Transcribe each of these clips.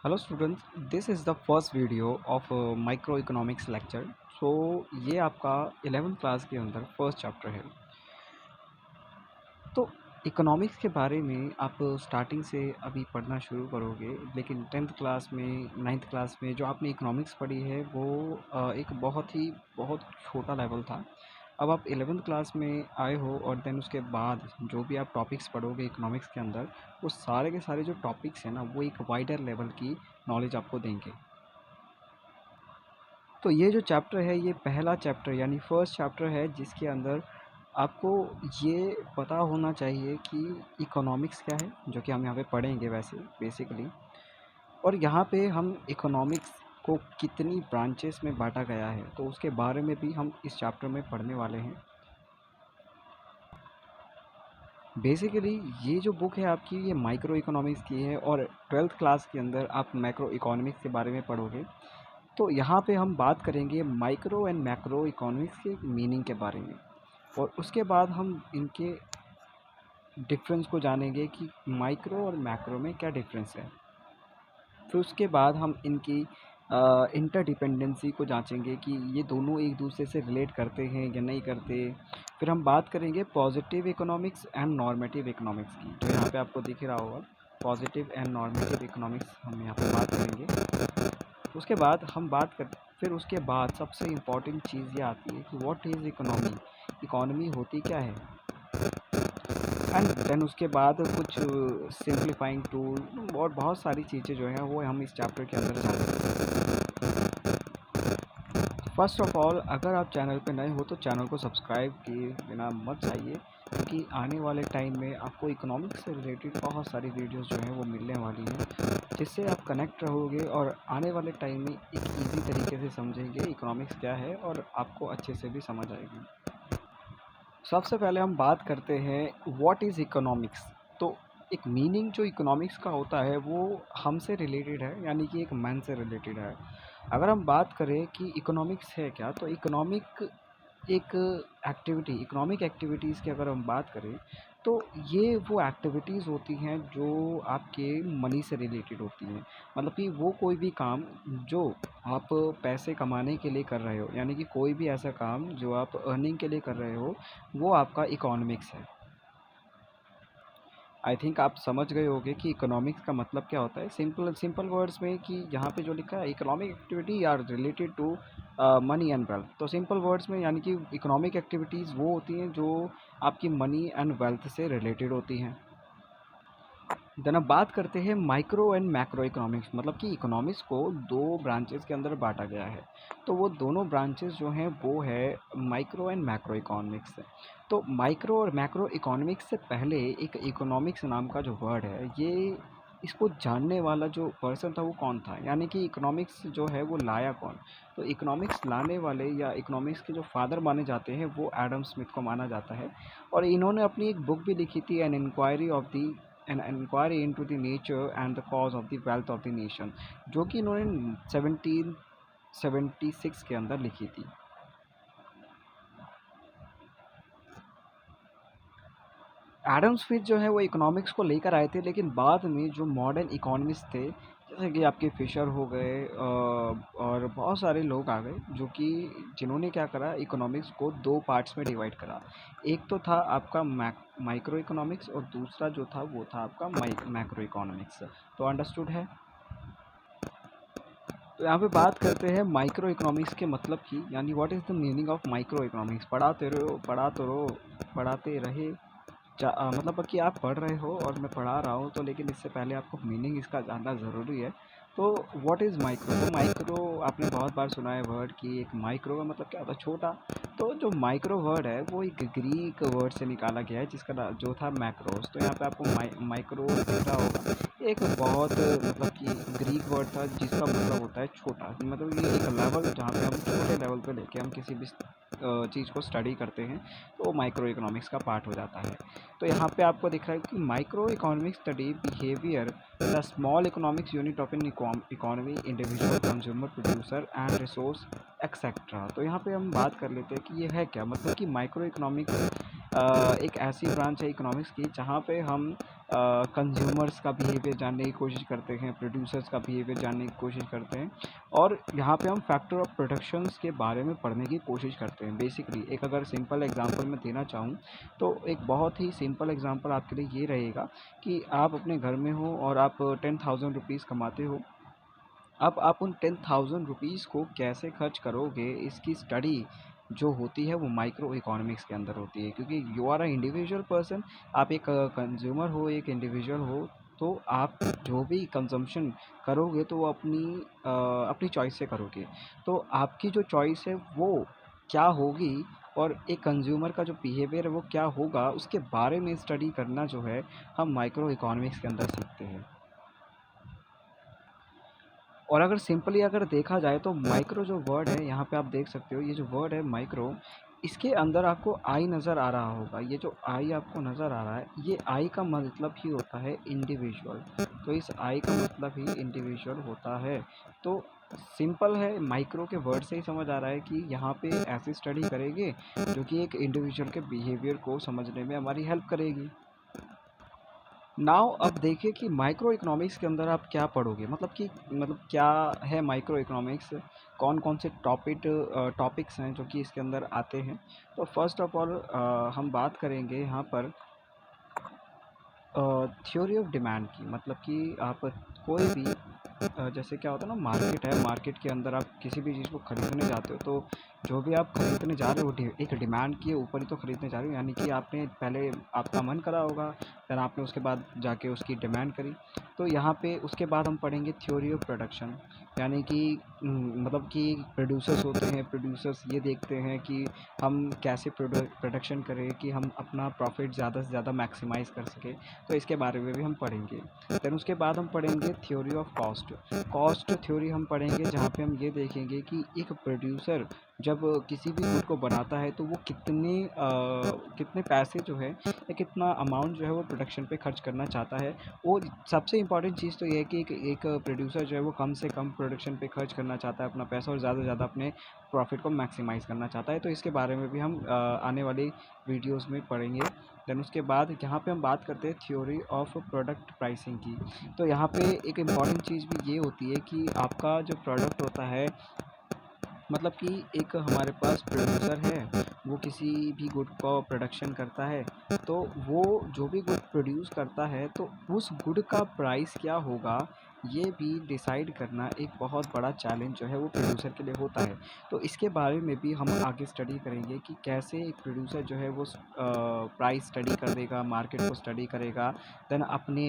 Hello students, this is the first video of micro economics lecture. So ये आपका 11th class के अंदर first chapter है। तो इकोनॉमिक्स के बारे में आप स्टार्टिंग से अभी पढ़ना शुरू करोगे, लेकिन 10th क्लास में 9th क्लास में जो आपने इकोनॉमिक्स पढ़ी है वो एक बहुत छोटा लेवल था। अब आप 11th क्लास में आए हो और देन उसके बाद जो भी आप टॉपिक्स पढ़ोगे इकोनॉमिक्स के अंदर, वो सारे के सारे जो टॉपिक्स हैं ना, वो एक वाइडर लेवल की नॉलेज आपको देंगे। तो ये जो चैप्टर है, ये पहला चैप्टर यानी फर्स्ट चैप्टर है, जिसके अंदर आपको ये पता होना चाहिए कि इकोनॉमिक्स क्या है, जो कि हम यहाँ पे पढ़ेंगे वैसे बेसिकली। और यहाँ पे हम इकोनॉमिक्स को कितनी ब्रांचेस में बांटा गया है, तो उसके बारे में भी हम इस चैप्टर में पढ़ने वाले हैं। बेसिकली ये जो बुक है आपकी, ये माइक्रो इकोनॉमिक्स की है और 12th क्लास के अंदर आप मैक्रो इकोनॉमिक्स के बारे में पढ़ोगे। तो यहाँ पे हम बात करेंगे माइक्रो एंड मैक्रो इकोनॉमिक्स के मीनिंग के बारे में, और उसके बाद हम इनके डिफरेंस को जानेंगे कि माइक्रो और मैक्रो में क्या डिफरेंस है। फिर उसके बाद हम इनकी इंटरडिपेंडेंसी को जांचेंगे कि ये दोनों एक दूसरे से रिलेट करते हैं या नहीं करते। फिर हम बात करेंगे positive economics and normative economics की, जो यहाँ पे आपको दिख रहा होगा। पॉजिटिव एंड नॉर्मेटिव इकोनॉमिक्स हम यहाँ पे बात करेंगे। उसके बाद हम बात कर फिर उसके बाद सबसे इम्पॉर्टेंट चीज़ ये आती है कि व्हाट इज़ इकोनॉमी, इकोनॉमी होती क्या है। एंड देन उसके बाद कुछ सिंप्लीफाइंग टूल और बहुत सारी चीज़ें जो हैं वो हम इस चैप्टर के अंदर जानेंगे। फर्स्ट ऑफ ऑल, अगर आप चैनल पे नए हो तो चैनल को सब्सक्राइब किए बिना मत जाइए, क्योंकि आने वाले टाइम में आपको इकोनॉमिक्स से रिलेटेड बहुत सारी वीडियोस जो हैं वो मिलने वाली हैं, जिससे आप कनेक्ट रहोगे और आने वाले टाइम में एक इजी तरीके से समझेंगे इकोनॉमिक्स क्या है और आपको अच्छे से भी समझ आएगी। सबसे पहले हम बात करते हैं व्हाट इज़ इकोनॉमिक्स। तो एक मीनिंग जो इकोनॉमिक्स का होता है वो हमसे रिलेटेड है, यानी कि एक मैन से रिलेटेड है। अगर हम बात करें कि इकोनॉमिक्स है क्या, तो एक इकोनॉमिक एक्टिविटीज़ की अगर हम बात करें, तो ये वो एक्टिविटीज़ होती हैं जो आपके मनी से रिलेटेड होती हैं। मतलब कि वो कोई भी काम जो आप पैसे कमाने के लिए कर रहे हो, यानी कि कोई भी ऐसा काम जो आप अर्निंग के लिए कर रहे हो, वो आपका इकोनॉमिक्स है। आई थिंक आप समझ गए होंगे कि इकोनॉमिक्स का मतलब क्या होता है, सिंपल सिंपल वर्ड्स में, कि यहाँ पे जो लिखा है economic activity are related to money and wealth. तो सिंपल वर्ड्स में यानी कि इकोनॉमिक एक्टिविटीज़ वो होती हैं जो आपकी मनी एंड वेल्थ से रिलेटेड होती हैं। देन अब बात करते हैं माइक्रो एंड मैक्रो इकोनॉमिक्स, मतलब कि इकोनॉमिक्स को दो ब्रांचेस के अंदर बांटा गया है। तो वो दोनों ब्रांचेस जो हैं वो है माइक्रो एंड मैक्रो इकोनॉमिक्स। तो माइक्रो और मैक्रो इकोनॉमिक्स से पहले एक इकोनॉमिक्स नाम का जो वर्ड है, ये इसको जानने वाला जो पर्सन था वो कौन था, यानी कि इकोनॉमिक्स जो है वो लाया कौन। तो इकोनॉमिक्स लाने वाले या इकोनॉमिक्स के जो फादर माने जाते हैं वो एडम स्मिथ को माना जाता है। और इन्होंने अपनी एक बुक भी लिखी थी, an inquiry into the nature and the cause of the wealth of the nation, जो कि इन्होंने 1776 के अंदर लिखी थी। एडम स्मिथ जो है वो इकोनॉमिक्स को लेकर आए थे, लेकिन बाद में जो मॉडर्न इकोनॉमिस्ट थे, जैसे कि आपके फिशर हो गए और बहुत सारे लोग आ गए, जो कि जिन्होंने क्या करा, इकोनॉमिक्स को दो पार्ट्स में डिवाइड करा। एक तो था आपका माइक्रो इकोनॉमिक्स और दूसरा जो था वो था आपका मैक्रो इकोनॉमिक्स। तो अंडरस्टूड है। तो यहाँ पे बात करते हैं माइक्रो इकोनॉमिक्स के मतलब की, यानी what is the meaning of micro economics. पढ़ाते रहे, मतलब कि आप पढ़ रहे हो और मैं पढ़ा रहा हूँ, तो लेकिन इससे पहले आपको मीनिंग इसका जानना ज़रूरी है। तो व्हाट इज़ माइक्रो, तो माइक्रो आपने बहुत बार सुना है वर्ड, कि एक माइक्रो का मतलब क्या होता है, छोटा। तो जो माइक्रो वर्ड है वो एक ग्रीक वर्ड से निकाला गया है, जिसका जो था मैक्रोस। तो यहाँ पे आपको माइक्रो दिख रहा होगा, एक बहुत मतलब कि ग्रीक वर्ड था जिसका मतलब होता है छोटा। मतलब ये एक लेवल जहाँ पे हम छोटे लेवल पे लेके हम किसी भी चीज़ को स्टडी करते हैं, तो वो माइक्रो इकोनॉमिक्स का पार्ट हो जाता है। तो यहाँ पे आपको दिख रहा है कि micro economics study behaviour the small economics unit of an economy, individual, consumer, producer and resource etcetera. तो यहाँ पे हम बात कर लेते हैं कि ये है क्या, मतलब कि माइक्रो इकोनॉमिक्स एक ऐसी ब्रांच है इकोनॉमिक्स की जहाँ पे हम कंज्यूमर्स का बिहेवियर जानने की कोशिश करते हैं, प्रोड्यूसर्स का बिहेवियर जानने की कोशिश करते हैं, और यहाँ पे हम फैक्टर ऑफ प्रोडक्शंस के बारे में पढ़ने की कोशिश करते हैं। बेसिकली एक अगर सिंपल एग्जांपल मैं देना चाहूँ तो एक बहुत ही सिंपल एग्जांपल आपके लिए ये रहेगा कि आप अपने घर में हो और आप 10,000 रुपीज़ कमाते हो। अब आप उन 10,000 रुपीज़ को कैसे खर्च करोगे, इसकी स्टडी जो होती है वो माइक्रो इकोनॉमिक्स के अंदर होती है, क्योंकि you are a individual person. आप एक कंज्यूमर हो, एक इंडिविजुअल हो, तो आप जो भी कंजम्पशन करोगे तो वो अपनी चॉइस से करोगे। तो आपकी जो चॉइस है वो क्या होगी, और एक कंज्यूमर का जो बिहेवियर है वो क्या होगा, उसके बारे में स्टडी करना जो है हम माइक्रो इकोनॉमिक्स के अंदर सीखते हैं। और अगर सिंपली अगर देखा जाए तो माइक्रो जो वर्ड है, यहाँ पे आप देख सकते हो, ये जो वर्ड है माइक्रो, इसके अंदर आपको आई नज़र आ रहा होगा। ये जो आई आपको नज़र आ रहा है, ये आई का मतलब ही होता है इंडिविजुअल। तो इस आई का मतलब ही इंडिविजुअल होता है। तो सिंपल है, माइक्रो के वर्ड से ही समझ आ रहा है कि यहाँ पे ऐसी स्टडी करेंगे जो कि एक इंडिविजुअल के बिहेवियर को समझने में हमारी हेल्प करेगी। नाउ अब देखिए कि माइक्रो इकोनॉमिक्स के अंदर आप क्या पढ़ोगे, मतलब क्या है माइक्रो इकोनॉमिक्स, कौन कौन से टॉपिक्स हैं जो कि इसके अंदर आते हैं। तो फर्स्ट ऑफ ऑल हम बात करेंगे यहाँ पर थ्योरी ऑफ डिमांड की। मतलब कि आप कोई भी जैसे क्या होता है ना, मार्केट है, मार्केट के अंदर आप किसी भी चीज़ को खरीदने जाते हो, तो जो भी आप खरीदने जा रहे हो एक डिमांड के ऊपर ही तो खरीदने जा रहे हो, यानी कि आपने पहले आपका मन करा होगा, फिर आपने उसके बाद जाके उसकी डिमांड करी। तो यहाँ पे उसके बाद हम पढ़ेंगे थ्योरी ऑफ प्रोडक्शन, यानी कि मतलब कि प्रोड्यूसर्स होते हैं, प्रोड्यूसर्स ये देखते हैं कि हम कैसे प्रोडक्शन करें कि हम अपना प्रॉफिट ज़्यादा से ज़्यादा मैक्सिमाइज़ कर सकें। तो इसके बारे में भी हम पढ़ेंगे। देन उसके बाद हम पढ़ेंगे theory of cost. Cost theory हम पढ़ेंगे जहाँ पे हम ये देखेंगे कि एक प्रोड्यूसर जब किसी भी गुड को बनाता है तो वो कितने पैसे जो है या कितना अमाउंट जो है वो प्रोडक्शन पे खर्च करना चाहता है। वो सबसे इम्पॉर्टेंट चीज़ तो ये है कि एक प्रोड्यूसर जो है वो कम से कम प्रोडक्शन पे खर्च करना चाहता है अपना पैसा, और ज़्यादा से ज़्यादा अपने प्रॉफिट को मैक्सिमाइज़ करना चाहता है। तो इसके बारे में भी हम आने वाली वीडियोज़ में पढ़ेंगे। देन उसके बाद यहाँ पे हम बात करते हैं थ्योरी ऑफ प्रोडक्ट प्राइसिंग की। तो यहाँ पे एक इम्पॉर्टेंट चीज़ भी ये होती है कि आपका जो प्रोडक्ट होता है, मतलब कि एक हमारे पास प्रोड्यूसर है, वो किसी भी गुड का प्रोडक्शन करता है, तो वो जो भी गुड प्रोड्यूस करता है तो उस गुड का प्राइस क्या होगा, ये भी डिसाइड करना एक बहुत बड़ा चैलेंज जो है वो प्रोड्यूसर के लिए होता है। तो इसके बारे में भी हम आगे स्टडी करेंगे कि कैसे एक प्रोड्यूसर जो है वो प्राइस स्टडी कर देगा, मार्केट को स्टडी करेगा, देन अपने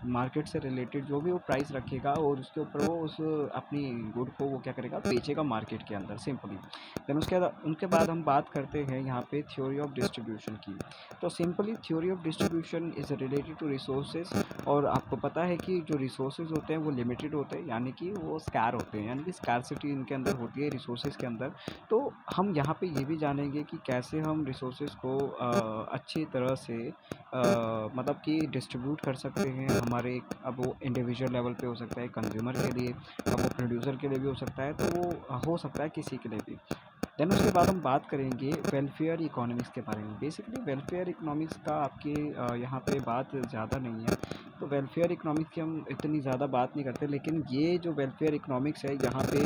मार्केट से रिलेटेड जो भी वो प्राइस रखेगा और उसके ऊपर वो उस अपनी गुड को वो क्या करेगा, बेचेगा मार्केट के अंदर सिंपली। देन उनके बाद हम बात करते हैं यहाँ पे थ्योरी ऑफ डिस्ट्रीब्यूशन की। तो simply theory of distribution is related to resources, और आपको पता है कि जो रिसोर्सेज होते हैं वो लिमिटेड होते हैं, यानी कि वो स्कार होते हैं, यानी कि स्कारसिटी इनके अंदर होती है रिसोर्सेज के अंदर। तो हम यहाँ पे ये भी जानेंगे कि कैसे हम रिसोर्सेज को अच्छी तरह से मतलब कि डिस्ट्रीब्यूट कर सकते हैं हमारे, अब वो इंडिविजुअल लेवल पे हो सकता है कंज्यूमर के लिए, अब वो प्रोड्यूसर के लिए भी हो सकता है, तो वो हो सकता है किसी के लिए भी। देन उसके बाद हम बात करेंगे वेलफेयर इकोनॉमिक्स के बारे में। बेसिकली वेलफेयर इकोनॉमिक्स का आपके यहाँ पे बात ज़्यादा नहीं है, तो वेलफेयर इकोनॉमिक्स की हम इतनी ज़्यादा बात नहीं करते, लेकिन ये जो वेलफेयर इकोनॉमिक्स है यहाँ पे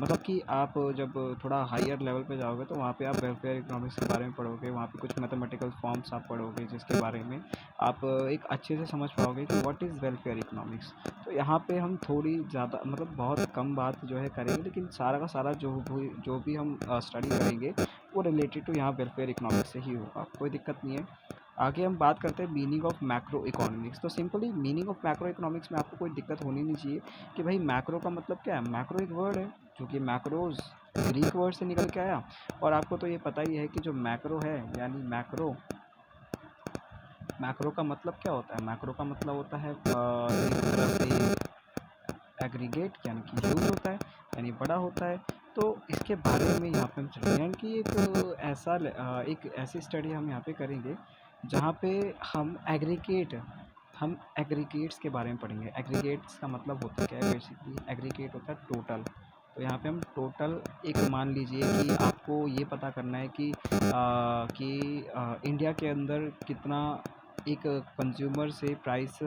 मतलब कि आप जब थोड़ा हायर लेवल पे जाओगे तो वहाँ पे आप वेलफेयर इकोनॉमिक्स के बारे में पढ़ोगे, वहाँ पे कुछ मैथमेटिकल फॉर्म्स आप पढ़ोगे जिसके बारे में आप एक अच्छे से समझ पाओगे कि व्हाट इज़ वेलफेयर इकोनॉमिक्स। तो यहाँ पे हम थोड़ी ज़्यादा मतलब बहुत कम बात जो है करेंगे, लेकिन सारा का सारा जो भी हम स्टडी करेंगे वो रिलेटेड टू यहाँ वेलफेयर इकोनॉमिक्स से ही होगा, कोई दिक्कत नहीं है। आगे हम बात करते हैं मीनिंग ऑफ मैक्रो इकोनॉमिक्स। तो simply meaning of macro economics में आपको कोई दिक्कत होनी नहीं चाहिए कि भाई मैक्रो का मतलब क्या है। मैक्रो एक वर्ड है जो कि मैक्रोज ग्रीक वर्ड से निकल के आया, और आपको तो ये पता ही है कि जो मैक्रो है यानी मैक्रो, मैक्रो का मतलब क्या होता है। मैक्रो का मतलब होता है एक तरह से एग्रीगेट, यानी कि ह्यूज होता है, यानी बड़ा होता है। तो इसके बारे में यहाँ पे हम चलते हैं, यानी कि एक ऐसी स्टडी हम यहाँ पे करेंगे जहाँ पे हम एग्रीगेट्स के बारे में पढ़ेंगे। एग्रीगेट्स का मतलब होता क्या है, बेसिकली एग्रीगेट होता है टोटल। तो यहाँ पे हम टोटल एक मान लीजिए कि आपको ये पता करना है कि इंडिया के अंदर कितना एक कंज्यूमर से प्राइस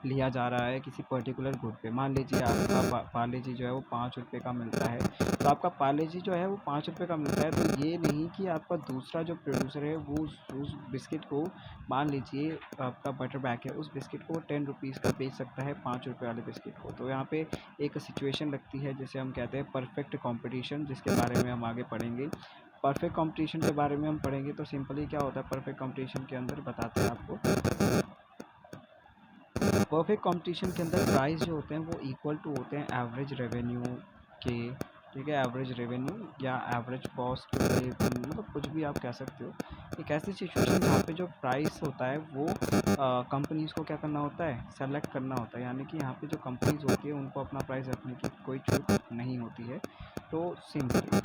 लिया जा रहा है किसी पर्टिकुलर गुड पे। मान लीजिए आपका पार्ले जी जो है वो 5 रुपये का मिलता है, तो आपका पार्ले जी जो है वो 5 रुपये का मिलता है, तो ये नहीं कि आपका दूसरा जो प्रोड्यूसर है वो उस बिस्किट को, मान लीजिए आपका बटर बैक है, उस बिस्किट को 10 रुपीज़ का बेच सकता है 5 रुपये वाले बिस्किट को। तो यहाँ पे एक सिचुएशन लगती है जिसे हम कहते हैं परफेक्ट कंपटीशन, जिसके बारे में हम आगे पढ़ेंगे। परफेक्ट कंपटीशन के बारे में हम पढ़ेंगे तो सिंपली क्या होता है परफेक्ट कंपटीशन के अंदर, बताते हैं आपको। परफेक्ट कंपटीशन के अंदर प्राइस जो होते हैं वो इक्वल टू होते हैं एवरेज रेवेन्यू के, ठीक है, एवरेज रेवेन्यू या एवरेज कॉस्ट के, मतलब कुछ भी आप कह सकते हो। एक ऐसी सिचुएशन जहाँ पे जो प्राइस होता है वो कंपनीज़ को क्या करना होता है, सेलेक्ट करना होता है, यानी कि यहाँ पे जो कंपनीज़ होती है उनको अपना प्राइस रखने की कोई छूट नहीं होती है। तो सिंपली